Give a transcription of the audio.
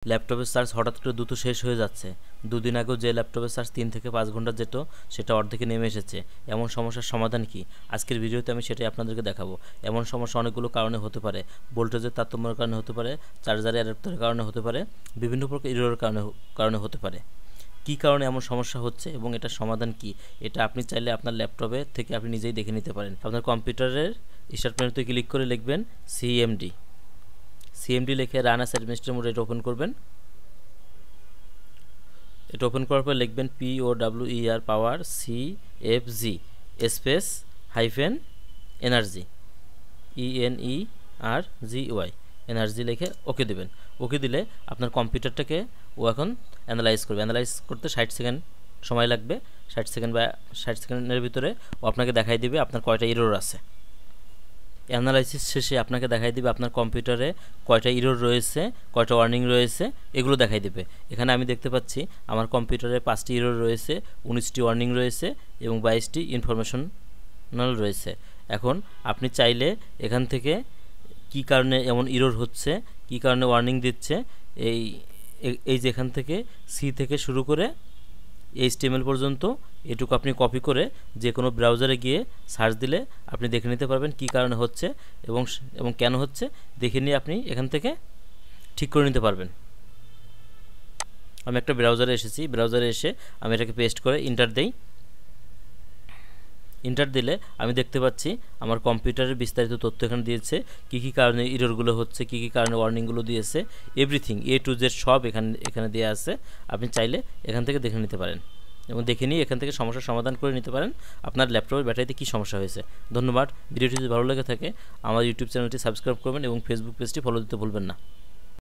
ল্যাপটপের চার্জ হঠাৎ করে দ্রুত শেষ হয়ে যাচ্ছে। দুদিন আগেও যে ল্যাপটপের চার্জ 3 থেকে 5 ঘন্টা যেত সেটা অর্ধেকে নেমে এসেছে। এমন সমস্যার সমাধান কি? আজকের ভিডিওতে আমি সেটাই আপনাদেরকে দেখাবো। এমন সমস্যা অনেকগুলো কারণে হতে পারে। ভোল্টেজের তারতম্যের কারণে হতে পারে, চার্জারের অ্যাডাপ্টারের কারণে হতে পারে, বিভিন্ন প্রকার এররের কারণে হতে পারে। কী কারণে এমন সমস্যা হচ্ছে এবং এটার সমাধান কি, এটা আপনি চাইলে আপনার ল্যাপটপে থেকে আপনি নিজেই দেখে নিতে পারেন। আপনার কম্পিউটারের স্টার্ট মেনুতে ক্লিক করে লিখবেন সিএমডি লিখে রান অ্যাজ অ্যাডমিনিস্ট্রেটর মোড এটা ওপেন করবেন। এটা ওপেন করার পর লিখবেন POWER পাওয়ার CFG space hyphen energy ENERGY energy লিখে ওকে দেবেন। ওকে দিলে আপনার কম্পিউটারটাকে ও এখন অ্যানালাইজ করবে। অ্যানালাইজ করতে 60 সেকেন্ড সময় লাগবে। 60 সেকেন্ড বা 60 সেকেন্ডের ভিতরে ও আপনাকে দেখাই দিবে আপনার কয়টা এরর আছে। অ্যানালাইসিস শেষে আপনাকে দেখাই দিবে আপনার কম্পিউটারে কয়টা এরর রয়েছে, কয়টা ওয়ার্নিং রয়েছে, এগুলো দেখাই দিবে। এখানে আমি দেখতে পাচ্ছি আমার কম্পিউটারে 5টি এরর রয়েছে, 19টি ওয়ার্নিং রয়েছে এবং 22টি ইনফরমেশনাল রয়েছে। এখন আপনি চাইলে এখান থেকে কি কারণে এমন এরর হচ্ছে, কি কারণে ওয়ার্নিং দিচ্ছে, এই যে এখান থেকে সি থেকে শুরু করে HTML পর্যন্ত এটুকু আপনি কপি করে যে কোনো ব্রাউজারে গিয়ে সার্চ দিলে আপনি দেখে নিতে পারবেন কী কারণে হচ্ছে এবং কেন হচ্ছে দেখে নিয়ে আপনি এখান থেকে ঠিক করে নিতে পারবেন। আমি একটা ব্রাউজারে এসেছি, ব্রাউজারে এসে আমি এটাকে পেস্ট করে ইন্টার দেই। ইন্টার দিলে আমি দেখতে পাচ্ছি আমার কম্পিউটারের বিস্তারিত তথ্য এখানে দিয়েছে, কী কী কারণে এররগুলো হচ্ছে, কী কী কারণে ওয়ার্নিংগুলো দিয়েছে, এভরিথিং A to Z সব এখানে দেওয়া আছে। আপনি চাইলে এখান থেকে দেখে নিতে পারেন এবং দেখে নিয়ে এখান থেকে সমস্যার সমাধান করে নিতে পারেন আপনার ল্যাপটপের ব্যাটারিতে কী সমস্যা হয়েছে। ধন্যবাদ। ভিডিওটি যদি ভালো লেগে থাকে আমার ইউটিউব চ্যানেলটি সাবস্ক্রাইব করবেন এবং ফেসবুক পেজটি ফলো দিতে ভুলবেন না।